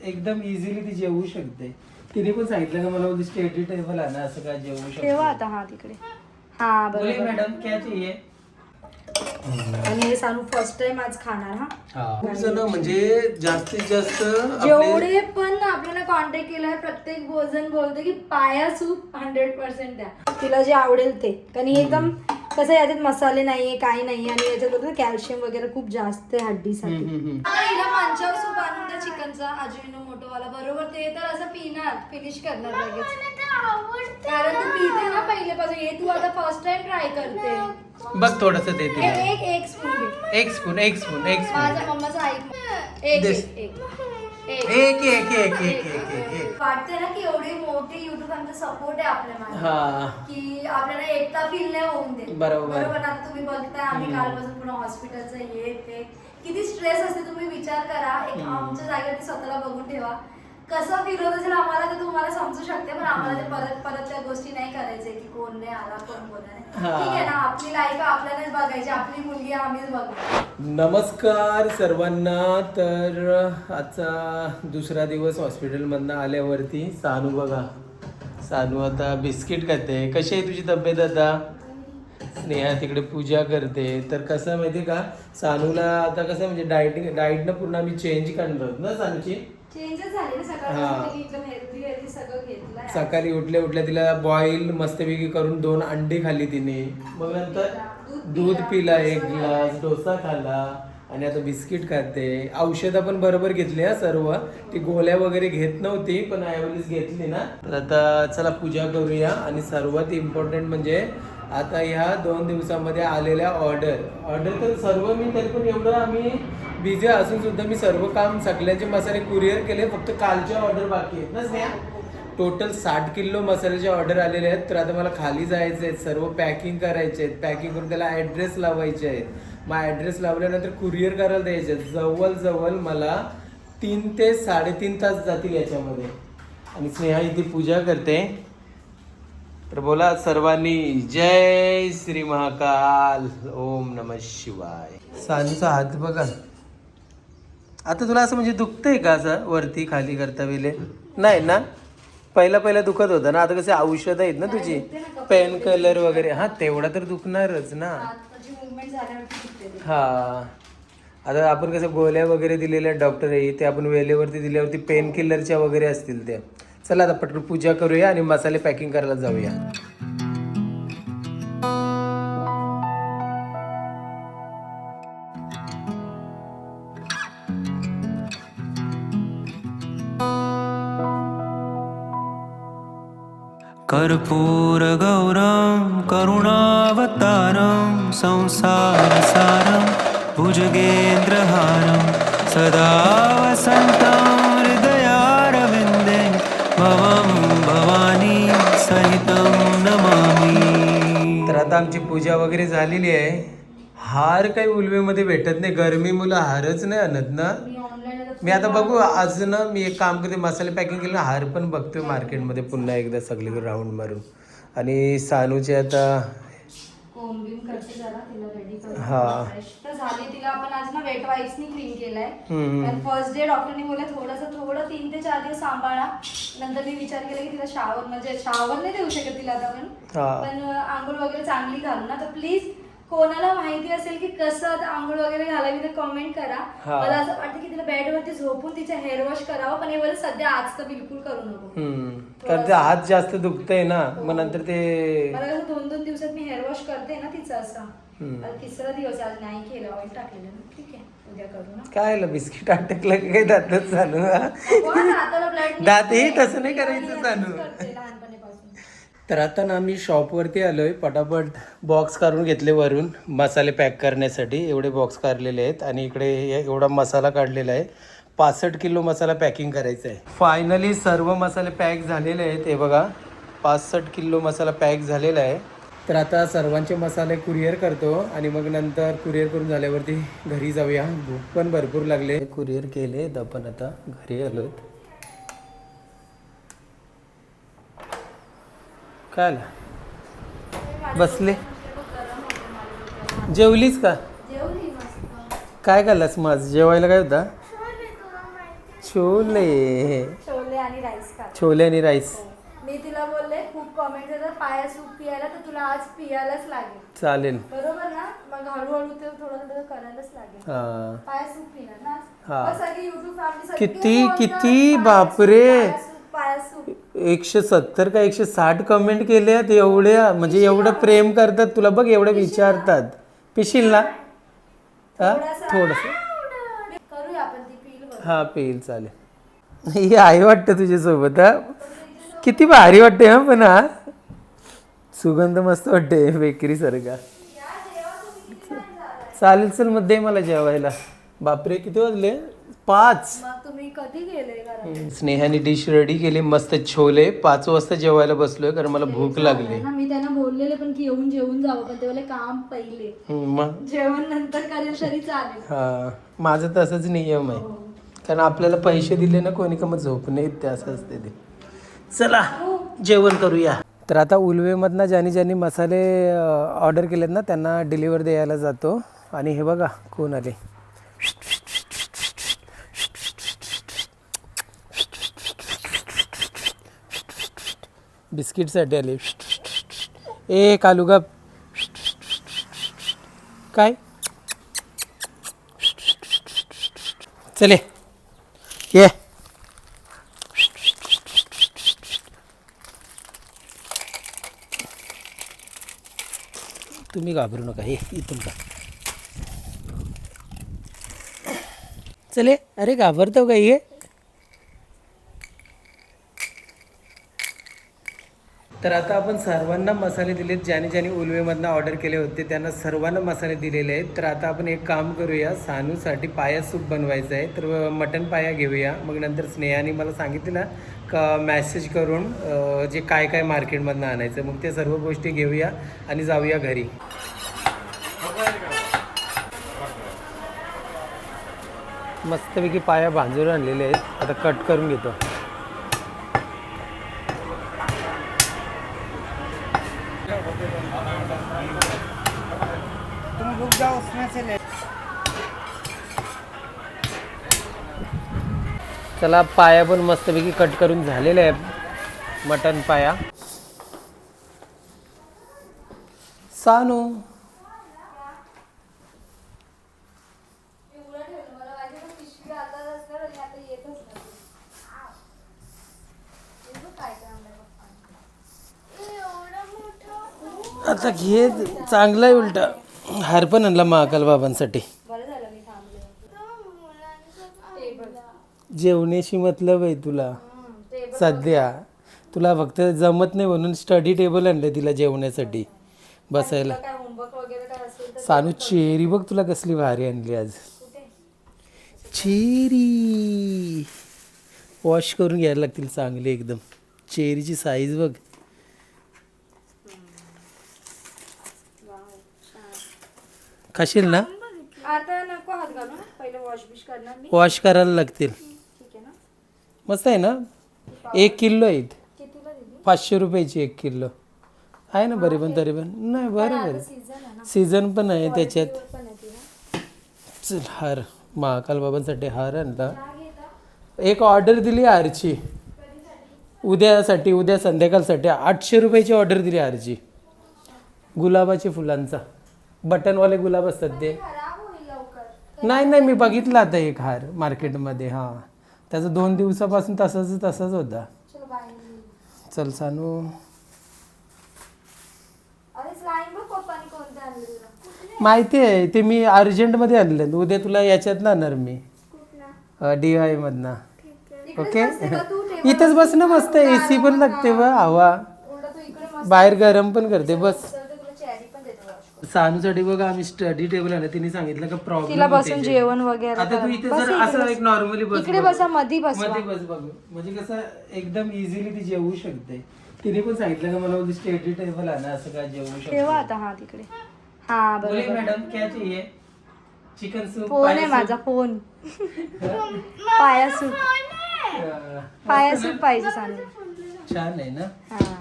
एकदम इझिली ती जेवू शकते. तिने पण सांगितलं का मला बोलते स्टडी टेबल आहे ना, असं काय जेवू शकते. ठेवा आता. हा तिकडे. हा बरोबर मॅडम क्या चाहिए. आणि हे सानू फर्स्ट टाइम आज खाणार. खूप जण म्हणजे जास्तीत जास्त जेवढे पण आपल्याला कॉन्टॅक्ट केलाय प्रत्येक जण बोलते की पाया सूप 100% द्या, तिला जे आवडेल ते. कारण हे एकदम कसं याच्यात मसाले नाहीये, काही नाहीये, आणि याच्यात कॅल्शियम वगैरे खूप जास्त आहे हड्डीसाठी. हिला मंचाव सूप आणून द्या चिकनचा, अजिनोमोटो वाला. बरोबर ते तर असं पिणार, फिनिश करणार लगेच. कारण तू पिते ना पहिलेपासून, हे तू आता फर्स्ट टाइम ट्राय करते. बघ थोडस देते. एक स्पून घे. एक स्पून माझ्या मम्माचं ऐक. एक वाटते ना की एवढे मोठे युट्यूब आमचं सपोर्ट आहे आपल्या मागे, की आपल्याला एकटा फील नाही होऊन दे. बरोबर ना. आता तुम्ही बघताय आम्ही कालपासून पुन्हा हॉस्पिटलचं हे ते किती स्ट्रेस असते, तुम्ही विचार करा. एक आमच्या जागेवरती स्वतःला बघून ठेवा कसं फील होत असेल आम्हाला, तर तुम्हाला समजू शकते. पण आम्हाला ते परत परत त्या गोष्टी नाही करायचे की कोण नाही आला, कोण बोलला नाही. ठीक आहे ना, आपली लाईफ आपल्यालाच बघायची, आपली मुलगी आम्हीच बघू. नमस्कार सर्वांना. तर आजचा दुसरा दिवस हॉस्पिटलमधनं आल्यावरती. सानू बघा, सानू आता बिस्किट खाते. कशी आहे तुझी तब्येत आता. स्नेहा तिकडे पूजा करते. तर कसं माहिती का, सानूला आता कसं म्हणजे डाएटनं पूर्ण आम्ही चेंज करणार आहोत ना सानूची. चेंजेस झाले ना सकाळी, एकदम हेल्दी सगळं घेतलं. सकाळी उठल्या तिला बॉईल मस्तपैकी करून 2 अंडी खाल्ली तिने. मग नंतर दूध पिला, 1 ग्लास, डोसा खाल्ला, आणि आता बिस्किट खाते. औषधं पण बरोबर घेतली हा सर्व. ती गोळ्या वगैरे घेत नव्हती, पण यावेळेस घेतली ना. तर आता चला पूजा करूया. आणि सर्वात इम्पॉर्टंट म्हणजे आता ह्या 2 दिवसामध्ये आलेल्या ऑर्डर तर सर्व मी तरी पण एवढं आम्ही बिझी असून सुद्धा मी सर्व काम सगळ्यांचे मसाले कुरिअर केले. फक्त कालच्या ऑर्डर बाकी आहेत ना स्नेहा. टोटल 60 किलो मसाल्याचे ऑर्डर आलेले आहेत. तर आता मला खाली जायचे आहेत, सर्व पॅकिंग करायचे आहेत. पॅकिंग करून त्याला ॲड्रेस लावायचे आहेत. मग ॲड्रेस लावल्यानंतर कुरिअर करायला द्यायचे आहेत. जवळ मला 3 ते 3.5 तास जातील याच्यामध्ये. आणि स्नेहा इथे पूजा करते. तर बोला सर्वांनी जय श्री महाकाल, ओम नमः शिवाय. सानूचा हात बघा. आता तुला असं म्हणजे दुखतंय का असं वरती खाली करता वेळे. नाही ना, पहिला दुखत होतं ना. आता कसे औषधं आहेत ना तुझी, पेन कलर वगैरे. हा तेवढा तर दुखणारच ना. हा आता आपण कसं गोळ्या वगैरे दिलेल्या डॉक्टर आहे ते आपण वेळेवरती दिल्यावरती पेन किलरच्या वगैरे असतील त्या. चला आता पटकन पूजा करूया आणि मसाले पॅकिंग करायला जाऊया. कर्पूर गौरम करुणावतारम संसारसारम भुजगेंद्रहारम सदा वसंतं हृदयारविंदे भवं भवानी सहितं नमामि. तर आता आमची पूजा वगैरे झालेली आहे. हार काही उलवेमध्ये भेटत नाही, गरमी मुलं हारच नाही आणत ना. मी आता बघू आज ना, मी एक काम करते, मसाले पॅकिंग केलं, हार पण बघतोय मार्केटमध्ये पुन्हा एकदा सगळीकडे राऊंड मारून. आणि सानूचे आता हा झाली. तिला आपण आज ना वेट वाईप्सनी क्लीन केलंय. फर्स्ट डे डॉक्टरनी बोलले थोडं 3 ते 4 दिवस सांभाळा. नंतर मी विचार केला की तिला शावर नाही देऊ शकत तिला आता पण आंघोळ वगैरे चांगली घालू ना. तर प्लीज कोणाला माहिती असेल की कसं आता आंघोळ वगैरे घालावी तर कमेंट करा. मला असं वाटतं की तिला बेडवरती झोपून तिचा हेअर वॉश करावं, पण हे बोल सध्या आज तर बिलकुल करू नको. कारण ते हात जास्त दुखतंय ना. मग नंतर ते मला कसं 2-2 दिवसात मी हेअर वॉश करते ना तिचं असं. 3रा दिवस आज नाही केलं, ऑइल टाकलेलं. ठीक आहे, उद्या करू ना. काय बिस्किट अटकलं की काही दातच चालू. दातही तसं नाही करायचं चालू. तर आता ना मी शॉपवरती आलोय. पटापट बॉक्स काढून घेतले वरून मसाले पॅक करण्यासाठी. एवढे बॉक्स काढलेले आहेत आणि इकडे एवढा मसाला काढलेला आहे. 65 किलो मसाला पॅकिंग करायचा आहे. फायनली सर्व मसाले पॅक झालेले आहेत. हे बघा 65 किलो मसाला पॅक झालेला आहे. तर आता सर्वांचे मसाले कुरिअर करतो आणि मग नंतर कुरिअर करून झाल्यावरती घरी जाऊया. भूक पण भरपूर लागले. कुरिअर केले आपण आता घरी आलो. काय बसले. जेवलीस का. काय खाल्लास मग जेवायला काय होता. छोले छोले आणि राईस खा. छोले आणि राईस. मी तिला बोलले खूप कॉमेंट येतात पाया सूप पियाला, तर तुला आज पियालाच लागेल. चालेल. बरोबर ना? मग हळूहळू ते थोडं थोडं करायलाच लागेल. पाया सूप पिणार ना. हा. सगळी युट्यूब फॅमिली किती बापरे, पाया सूप 170 का 160 कमेंट केल्यात. एवढ्या म्हणजे एवढं प्रेम करतात तुला बघ, एवढं विचारतात. पिशील ना? थोडस करूया आपण ती पील. हा पील चालेल. ही आई वाटतं तुझ्यासोबत. हा किती भारी वाटते. हा पण हा सुगंध मस्त वाटते बेकरी सारखा. चालेल चल मग दे मला जेवायला. बापरे किती वाजले? 5. मग तुम्ही कधी गेले? स्नेहाने डिश रेडी केली मस्त छोले. 5 वाजता जेवायला बसलोय कारण मला भूक लागली. मी त्यांना बोललेले पण की येऊन जेवून जावं, पण ते बोलले काम पहिले, मग जेवण नंतर करेल तरी चालेल. हा माझं तसंच नियम आहे, कारण आपल्याला पैसे दिले ना कोणी का मग झोप नाही ते असं असते ते. चला जेवण करूया. तर आता उलवेमधनं ज्यांनी मसाले ऑर्डर केलेत ना त्यांना डिलिव्हर द्यायला जातो. आणि हे बघा कोण आले. बिस्किटसाठी आले. ए कालू गप. काय चले ये. तुम्ही घाबरू नका. हे इथून का चले. अरे घाबरतो का ये. तर आता आपण सर्वांना मसाले दिलेत. ज्याने उलवेमधनं ऑर्डर केले होते त्यांना सर्वांना मसाले दिलेले आहेत. तर आता आपण एक काम करूया, सानूसाठी पाया सूप बनवायचं आहे. तर मटन पाया घेऊया. मग नंतर स्नेहाने मला सांगितलं का मॅसेज करून जे काय काय मार्केटमधनं आणायचं, मग ते सर्व गोष्टी घेऊया आणि जाऊया घरी. मस्तपैकी पाया भांजून आणलेले आहेत. आता कट करून घेतो. चला पाया पण मस्तपैकी कट करून झालेले आहे. मटन पाया. सानू आता घे. चांगला आहे. उलटा हार पण आणला महाकाल बाबांसाठी. जेवण्याशी मतलब आहे तुला सध्या. तुला फक्त जमत नाही म्हणून स्टडी टेबल आणलं तिला जेवण्यासाठी बसायला. सानू चेरी बघ तुला कसली भारी आणली आज. चेरी वॉश करून घ्यायला लागतील चांगली एकदम. चेरीची साईज बघ. खाशील ना? आता नको हात घालू, पहिले वॉश बिश करणार मी. वॉश करायला लागतील. ठीक आहे ना? मस्त आहे ना? 1 किलो आहेत. कितीला दिली? 500 रुपयाची 1 किलो आहे ना. बरे पण तरी पण नाही बरोबर. सीझन पण आहे त्याच्यात. चल हार महाकाल बाबांसाठी हार आणला. एक ऑर्डर दिली हारची उद्यासाठी. उद्या संध्याकाळसाठी 800 रुपयाची ऑर्डर दिली हारची. गुलाबाच्या फुलांचा बटनवाले गुलाब असतात ते. नाही मी बघितलं आता एक हार मार्केटमध्ये. हां त्याचा 2 दिवसापासून तसाच होता. चल सानू. माहिती आहे ते. मी अर्जंटमध्ये आणलं. उद्या तुला याच्यात आणणार मी DIY मधनं. ओके इथंच बस ना. मस्त AC पण लागते बा हवा. बाहेर गरम पण करते. बस सानूसाठी बघा आम्ही स्टडी टेबल आणलं. तिने सांगितलं का प्रॉब्लेम तिला बसून जेवण वगैरे. आता तू इथे जर असं एक नॉर्मली बस. इकडे बसा. मध्ये बस बघ. म्हणजे कसं एकदम इझिली ती जेवू शकते. तिने पण सांगितलं का मला स्टडी टेबल आणा असं काय जेवू शकते. ठेवा आता. हा तिकडे. हा बरोबर. मॅडम क्या चाहिए? Chicken soup. फोन आहे माझा. फोन. पाया सूप. पाया सूप पाहिजे सांग. छान आहे ना. हा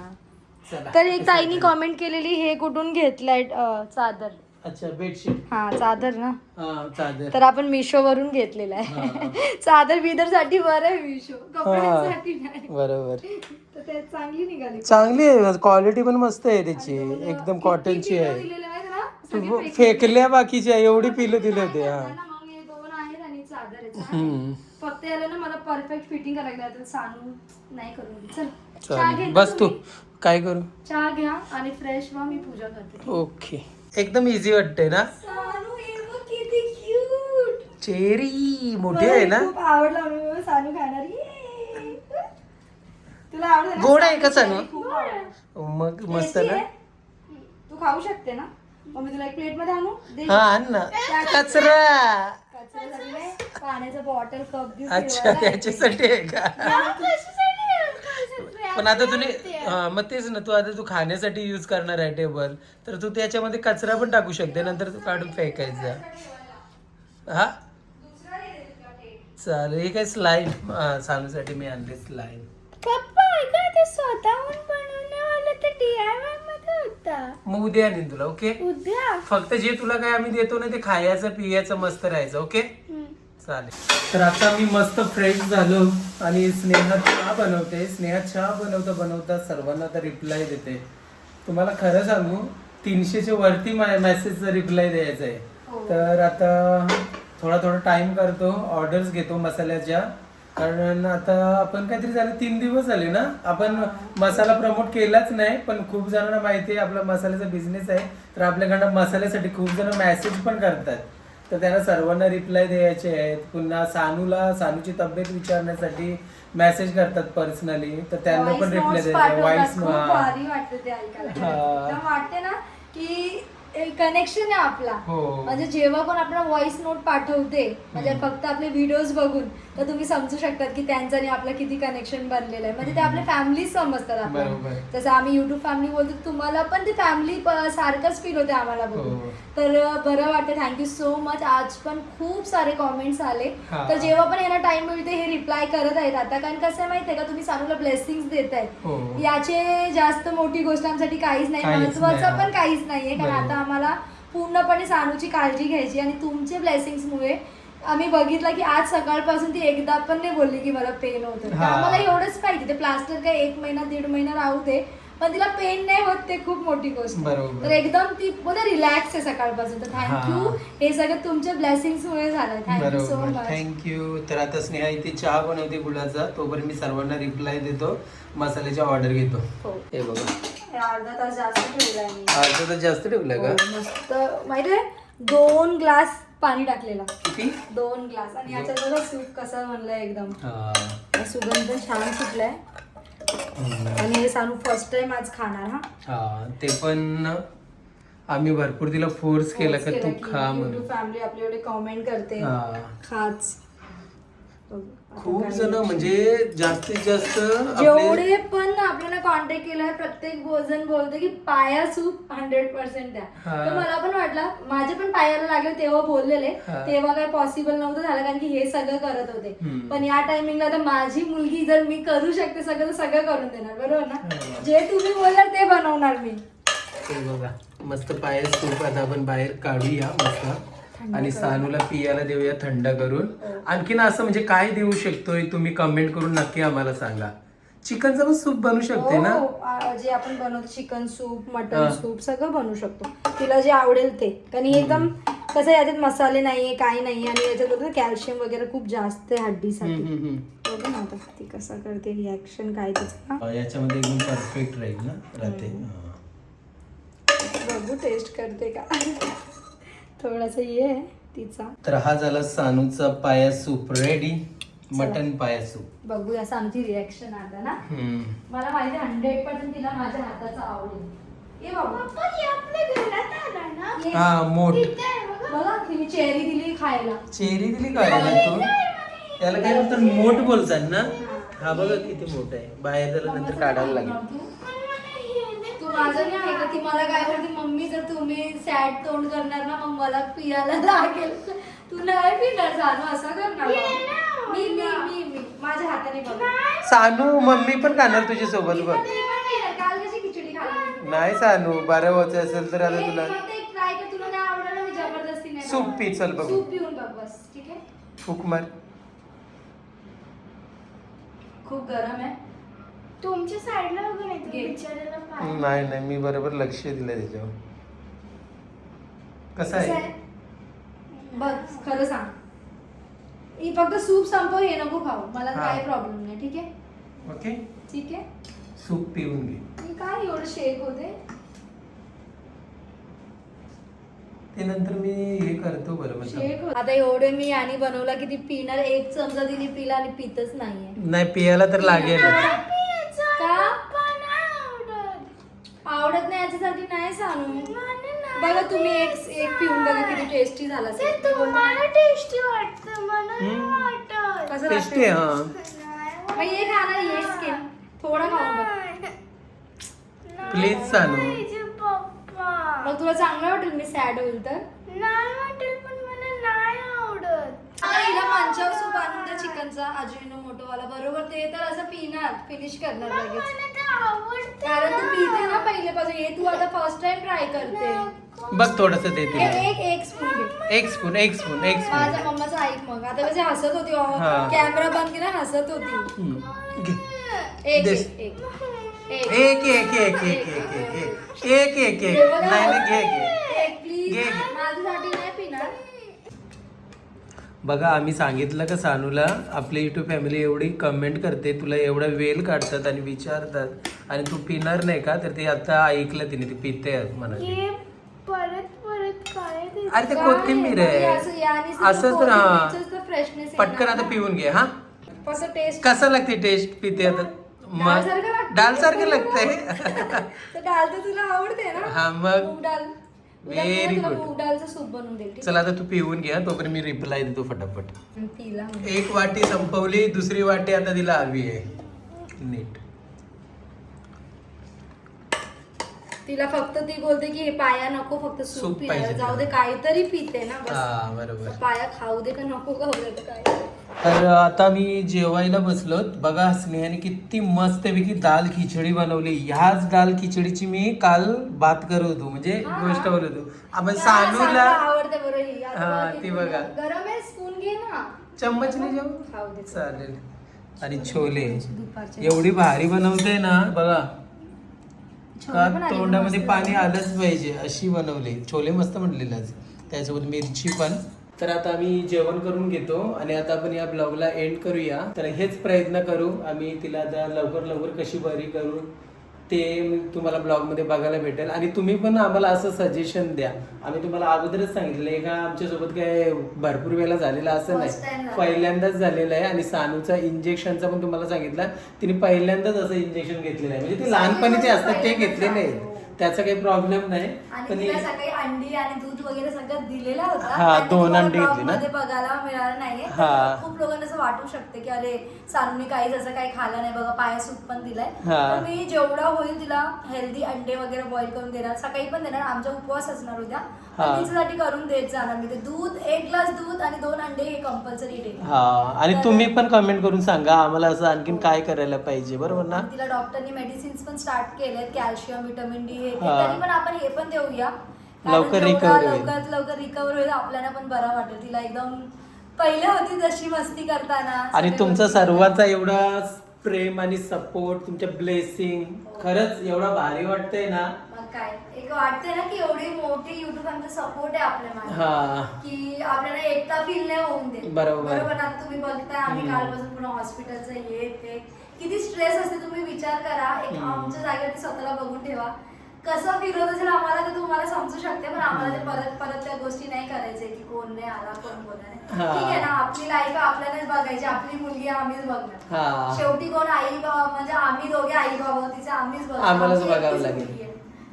तर एक ताईनी कॉमेंट केलेली हे कुठून घेतलाय चादर. अच्छा बेडशीट. हा चादर ना. हा चादर. तर आपण मिशो वरून घेतलेला आहे. चादर बिदर साठी बरं आहे मिशो, कपड्यांसाठी नाही. बरोबर. तर ते चांगली निघाली. चांगली आहे, क्वालिटी पण मस्त आहे त्याची, एकदम कॉटनची आहे. फेकल्या बाकीच्या एवढी पिलं दिले होते. हा दोन आहेत आणि चादर आहे. फक्त याला ना मला परफेक्ट फिटिंग करायला लागेल. सानू नाही करून चल चहा घे. बस तू काय करू, चहा घ्या आणि फ्रेश व्हा, मी पूजा करते. ओके. एकदम इझी वाटते ना. सानू हे बघ किती क्यूट. चेरी मोठी आहे ना. खूप आवडला मला सानू खाणार. तुला आवडत ना? गोड आहे का सानू? खूप आवडलं. मग मस्त Tasty ना. आहे? तू खाऊ शकते ना. मग मी तुला एक प्लेट मध्ये आणू दे. हा आण ना. कचरा. कचऱ्यासाठी नाही, पाण्याचं बॉटल कप घेऊन अच्छा त्याच्यासाठी आहे का. पण आता तुम्ही मग तेच ना, तू आता तू खाण्यासाठी युज करणार आहे टेबल, तर तू त्याच्यामध्ये कचरा पण टाकू शकते, नंतर तू काढून फेकायचा. हा चालेल. हे काय स्लाईड सानूसाठी मी आणले स्लाईड. पप्पा ऐका ते स्वतःहून बनवण्यावाला ते DIY मध्ये होता. मग उद्या आणीन तुला. ओके. उद्या फक्त जे तुला काय आम्ही देतो ना ते खायचं पियाचं मस्त राहायचं. ओके चालेल. तर आता मी मस्त फ्रेश झालो आणि स्नेहा चहा बनवते. स्नेहा चहा बनवता बनवता सर्वांना आता रिप्लाय देते. तुम्हाला खरं सांगू 300च्या वरती मेसेजचा रिप्लाय द्यायचा आहे. तर आता थोडा टाइम करतो, ऑर्डर्स घेतो मसाल्याच्या. कारण आता आपण काहीतरी झालं 3 दिवस झाले ना आपण मसाला प्रमोट केलाच नाही, पण खूप जणांना माहिती आहे आपला मसाल्याचा बिझनेस आहे. तर आपल्याकडनं मसाल्यासाठी खूप जण मेसेज पण करतात, तर त्यांना सर्वांना रिप्लाय द्यायचे आहेत. पुन्हा सानूची तब्येत विचारण्यासाठी मेसेज करतात पर्सनली, तर त्यांना पण रिप्लाय द्यायचे. व्हॉइस वाटते ना की कनेक्शन आहे आपला. म्हणजे जेव्हा पण आपण व्हॉइस नोट पाठवते म्हणजे फक्त आपले व्हिडिओज बघून, तर तुम्ही समजू शकतात की त्यांचं आणि आपलं किती कनेक्शन बनलेलं आहे. म्हणजे ते आपले फॅमिली समजतात आपल्याला. जसं आम्ही युट्यूब फॅमिली बोलतो, तुम्हाला पण ते फॅमिली सारखंच फील होते आम्हाला बघून. तर बरं वाटतं. Thank you so much. आज पण खूप सारे कॉमेंट्स आले, तर जेव्हा पण यांना टाइम मिळते हे रिप्लाय करत आहेत आता. कारण कसं आहे माहितीये का, तुम्ही सानूला ब्लेसिंग्स देत आहेत, याचे जास्त मोठी गोष्ट आमच्यासाठी काहीच नाही, महत्वाचं पण काहीच नाहीये. कारण आता आम्हाला पूर्णपणे सानूची काळजी घ्यायची आणि तुमचे ब्लेसिंग्समुळे आम्ही बघितलं की आज सकाळपासून ती एकदा पण नाही बोलली की मला पेन होतं. आम्हाला एवढंच पाहिजे. ते प्लास्टर काय 1 महिना 1.5 महिना राहू दे, पण तिला पेन नाही होत, ते खूप मोठी गोष्ट. तर एकदम ती बोलते रिलॅक्स आहे सकाळपासून. तर थँक्यू, हे सगळं तुमच्या ब्लेसिंग्स मुळे झालं. Thank you so much. थँक्यू. तर आता स्नेहा इथे चहा बनवते गुळाचा, तोपर्यंत मी सर्वांना रिप्लाय देतो, मसाल्याची ऑर्डर घेतो. हे बघा अर्धा तास जास्त ठेवलाय मी. अर्धा तास जास्त ठेवलाय का. मस्त. माहितीये 2 ग्लास पाणी टाकलेला. किती 2 ग्लास. आणि याच्यात बघा सूप कसा बनलाय एकदम. सुगंध छान सुटलाय. आणि हे सानू फर्स्ट टाइम आज खाणार. हा ते पण आम्ही भरपूर तिला फोर्स केला का तू खा म्हणून. फॅमिली आपली एवढे कमेंट करते खाच. खूप जण म्हणजे जास्तीत जास्त जेवढे पण आपल्याला कॉन्टॅक्ट केलाय प्रत्येक जण बोलते की पाया सूप 100% द्या. तर मला पण वाटलं, माझे पण पायाला लागले तेव्हा बोललेले, तेव्हा काय पॉसिबल नव्हतं झालं कारण की हे सगळं करत होते. पण या टायमिंगला आता माझी मुलगी जर मी करू शकते सगळं करून देणार. बरोबर ना. जे तुम्ही बोलणार ते बनवणार मी. बघा मस्त पाया सूप आता आपण बाहेर काढूया मस्त आणि सानूला पियाला देऊया थंड करून. आणखीन असं म्हणजे काय देऊ शकतोय तुम्ही कमेंट करून नक्की आम्हाला सांगा. चिकनचं पण सूप बनवू शकते ना. जे आपण बनवतो चिकन सूप, मटन सूप सगळं बनवू शकतो, तिला जे आवडेल ते. कारण एकदम कसं याच्यात मसाले नाहीये, काही नाहीये, आणि याच्यात कॅल्शियम वगैरे खूप जास्त आहे हड्डीसाठी. बघू ना आता ती कसं करते, रिॲक्शन काय तिचं. याच्यामध्ये एकदम परफेक्ट राहील ना राहते. बघू टेस्ट करते का. थोडासा ये तिचा. तर हा झाला सानूचा पाया सूप रेडी. मटन पाया सूप. बघूया सानूची रिॲक्शन आता ना. मला माहिती 100% तिला माझ्या हाताचं आवडेल. हे बाबा आपल्या घरात आला ना. हा मोठ बघा तिने चेरी दिली खायला. चेरी दिली खायला. तू त्याला काय बोलतात मोठ बोलतात ना. हा बघा किती मोठा आहे. बाहेर त्याला नंतर काढायला लागेल. माझं नाही का ती मला काय बोलते, मम्मी जर तुम्ही सॅड तोंड करणार ना मग मला पियाला लागेल. तू नाही पिणार सानू, असं करणार. मी मी मी मी माझ्या हाताने बघ. सानू मम्मी पण खाणार तुझ्या सोबत बघ. काल कशी खिचडी खाल्ली. नाही सानू बरं व्हायचं असेल तर आता तुला ट्राय कर. तुला नाही सूप पी, चल बघू. सूप पिऊन बघ बस, ठीक आहे. फुक मार. खूप गरम आहे. तुमच्या साईडला वगैरे घे. बिचाऱ्याला पाय. नाही मी बरोबर लक्ष दिलं त्याच्यावर. कसं आहे? बघ खरं सांग, ही फक्त सूप संपव, हे नको खाऊ, मला हा. काही प्रॉब्लेम नाही, ठीक आहे. ओके, ठीक आहे. सूप पिऊन घे. मी काय एवढं शेक होते. ते नंतर मी हे करतो बरोबर. शेक होत. आता एवढे मी आणि बनवला की ती पिणार, एक चमचा तिने पिला आणि पितच नाहीये. नाही पियाला तर लागेल. का पण आवडत. आवडत नाही याच्यासाठी नाही सांगू. मला नाही. बघा तुम्ही एक पिऊन बघा किती टेस्टी झाला ते असेल. तुम्हाला टेस्टी वाटतं, मला नाही वाटत. कसं टेस्टी आहे हा. मग हे खाणार, हे स्किन थोडा खाऊन बघ. Please सांगू. पाहिजे पप्पा. मग तुला चांगलं वाटेल मी सॅड होईल तर. नाही वाटेल पण मला नाही आवडत. आता हिला मंचाव सूप आणून दे चिकनचा, अजिनोमोटो वाला, बरोबर. ते तर असं पिणार, फिनिश करणार लगेच. मला ते आवडतं. कारण तू पिते ना पहिलेपासून, हे तू आता फर्स्ट टाइम ट्राय करते. बघ थोडस देते. एक स्पून घे. एक स्पून. माझ्या मम्माचं ऐक मग. आता कशी हसत होती, हा. कॅमेरा बंद केला हसत होती. घे. एक देस. एक एक नाही घे. एक प्लीज. घे. माझ्यासाठी नाही पिणार. बघा आम्ही सांगितलं का सानूला, आपली युट्यूब फॅमिली एवढी कमेंट करते, तुला एवढा वेल काढतात आणि विचारतात आणि तू पिणार नाही का, तर ते आता ऐकलं तिने, ती पिते म्हणाली. हे परत काय ते. अरे ते कोथिंबीर आहे. असंच तर हा. फ्रेशनेस पटकन आता पिऊन घे. हा कसं टेस्ट, कसं लागते टेस्ट पिते आता. डाळसारखं लागतं. डाल सारखं लागतंय. तर डाळ तर तुला आवडते ना. हा मग. मूग डाळ. Very तुला good. मूग डाळचं सूप बनवून देईल, ठीक चला आता तू पिऊन घे, तोपर्यंत मी रिप्लाय देतो फटाफट. आहे? तिला एक वाटी संपवली, दुसरी वाटी आता तिला हवी आहे. नीट. तिला फक्त ती बोलते की हे पाया नको, फक्त सूप सूप पाहिजे पिणार. जाऊ दे, तिला. काहीतरी पिते ना बस. हा बरोबर. पाया खाऊ दे का नको खाऊ दे तर काय. तर आता मी जेवायला बसलो. बघा स्नेहाने किती मस्तपैकी दाल खिचडी बनवली. ह्याच दाल खिचडीची मी काल बात करत होतो, म्हणजे गोष्ट बोलत होतो. आपण सानूला आवडते बरोबर ही. आता हा, बघा ती किती बघा. गरम आहे, स्पून घे ना. चम्मचने जेव. खाऊ दे. चालेल. आणि छोले दुपारचे. एवढी भारी बनवते ना बघा, छोले का पण आले तोंडामध्ये मस्त. पाणी आलंच पाहिजे अशी बनवली. छोले मस्त म्हटलेले आज, त्यासोबत मिरची पण. तर आता आम्ही जेवण करून घेतो आणि आता आपण या ब्लॉगला एंड करूया. तर हेच प्रयत्न करू आम्ही, तिला आता लवकर कशी बरी करू ते तुम्हाला ब्लॉगमध्ये बघायला भेटेल. आणि तुम्ही पण आम्हाला असं सजेशन द्या. आम्ही तुम्हाला अगोदरच सांगितलं आहे का, आमच्यासोबत काय भरपूर वेळेला झालेलं असं First time नाही, झालं. पहिल्यांदाच झालेलं आहे. आणि सानूचा इंजेक्शनचा पण तुम्हाला सांगितलं, तिने पहिल्यांदाच असं इंजेक्शन घेतलेलं आहे. म्हणजे ते लहानपणी जे असतात ते घेतलेले आहेत, त्याचा काही प्रॉब्लेम नाही. आणि पण तिला सकाळी अंडी आणि दूध वगैरे सगळं दिलेला होता. हा, आणि 2 तुम्हाला अंडी घेतली ना? ब्लॉगमध्ये बघायला मिळालं नाहीये. तर हा. खूप लोकांना असं वाटू शकते की अरे सानूने काहीच असं काही खाल्लं नाही, बघा पाया सूप पण दिलाय. हा. तर मी जेवढा होईल तिला हेल्दी अंडे वगैरे बॉईल करून देणार, सकाळी पण देणार. आमचा उपवास असणार उद्या, हा. तिच्यासाठी करून देत जाणार मी. ते दूध, 1 ग्लास दूध आणि 2 अंडे हे कंपल्सरी देणार. हा. आणि तुम्ही पण कमेंट करून सांगा आम्हाला असं आणखीन काय करायला पाहिजे, बरोबर ना? तिला डॉक्टरनी मेडिसिन्स पण स्टार्ट केलेत, कॅल्शियम, व्हिटॅमिन डी हे ते. हा. तरी पण आपण हे पण देऊया, कारण लवकर जेवढा recover होईल. लवकरात लवकर रिकवर होईल आपल्याला पण बरं वाटेल. तिला एकदम पहिले होती जशी मस्ती करताना. आणि सगळे तुमचा गोष्टी सर्वांचा एवढा प्रेम आणि सपोर्ट, तुमच्या ब्लेसिंग, खरंच एवढा भारी वाटतंय ना. मग काय, एक वाटतंय ना की एवढी मोठी युट्यूब आमचा सपोर्ट आहे आपल्या मागे, हा की आपल्याला एकटा फील नाही होऊन दे. बरोबर. ना, तुम्ही बघताय आम्ही कालपासून पुन्हा हॉस्पिटलचं हे ते किती स्ट्रेस असते. तुम्ही विचार करा, एक आमच्या जागेवरती स्वतःला बघून ठेवा कसं फील होत असेल आम्हाला, ते तुम्हाला समजू शकते. पण आम्हाला ते परत त्या गोष्टी नाही करायचे की कोण नाही आला, कोण बोलला नाही. ठीक आहे ना, आपली लाईफ आपल्यालाच बघायची, आपली मुलगी आम्हीच बघणार. हा. शेवटी कोण आई बाबा, म्हणजे आम्ही दोघे आई बाबा, तिचं आम्हीच बघणार. आम्हालाच आमची बघावं एकटीच लागेल. मुलगी आहे.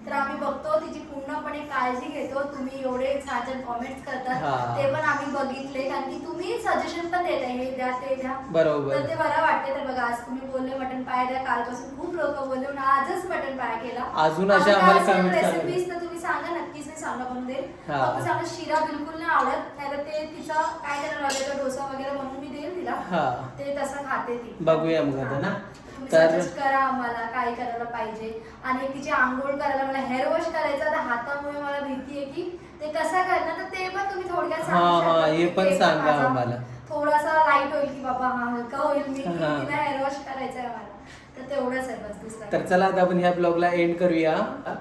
तर आम्ही बघतो, तिची पूर्णपणे काळजी घेतो. तुम्ही एवढे छान छान कॉमेंट्स करतात, हा. ते पण आम्ही बघितले. कारण की तुम्ही सजेशन पण देताय, हे द्या ते द्या, बरोबर. तर ते बरं वाटते. तर बघा, आज तुम्ही बोलले मटण पाया द्या, कालपासून खूप लोक बोलले, म्हणून आजच मटण पाया केला. अजून अशा आम्हाला comment रेसिपीज तर तुम्ही सांगा, नक्कीच मी सांगा बनवून देईल. हा. फक्त सांगा शिरा बिलकुल नाही आवडत, नाही तर ते तिचा काय त्याला रव्याचा डोसा वगैरे बनवून मी देईल तिला, हा. ते तसं खाते ती. बघूया मग आता ना. तुम्ही तर सजेस्ट करा आम्हाला काय करायला पाहिजे. आणि तिची आंघोळ करायला, मला हेअर वॉश करायचा, तर हातामुळे मला भीती आहे की ते कसं करणार तर ते पण तुम्ही थोडक्यात हा, सांगू हा, शकता हे की पण ते सांगा माझा आम्हाला. थोडासा लाईट होईल की बाबा हा हलका होईल मी हा. तिला हेअर वॉश करायचं आहे मला तर तेवढंच आहे बस दुसरं तर चला आता आपण ह्या ब्लॉगला एंड करूया.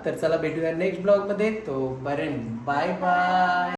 तर चला भेटूया नेक्स्ट ब्लॉग मध्ये. तोपर्यंत बाय बाय.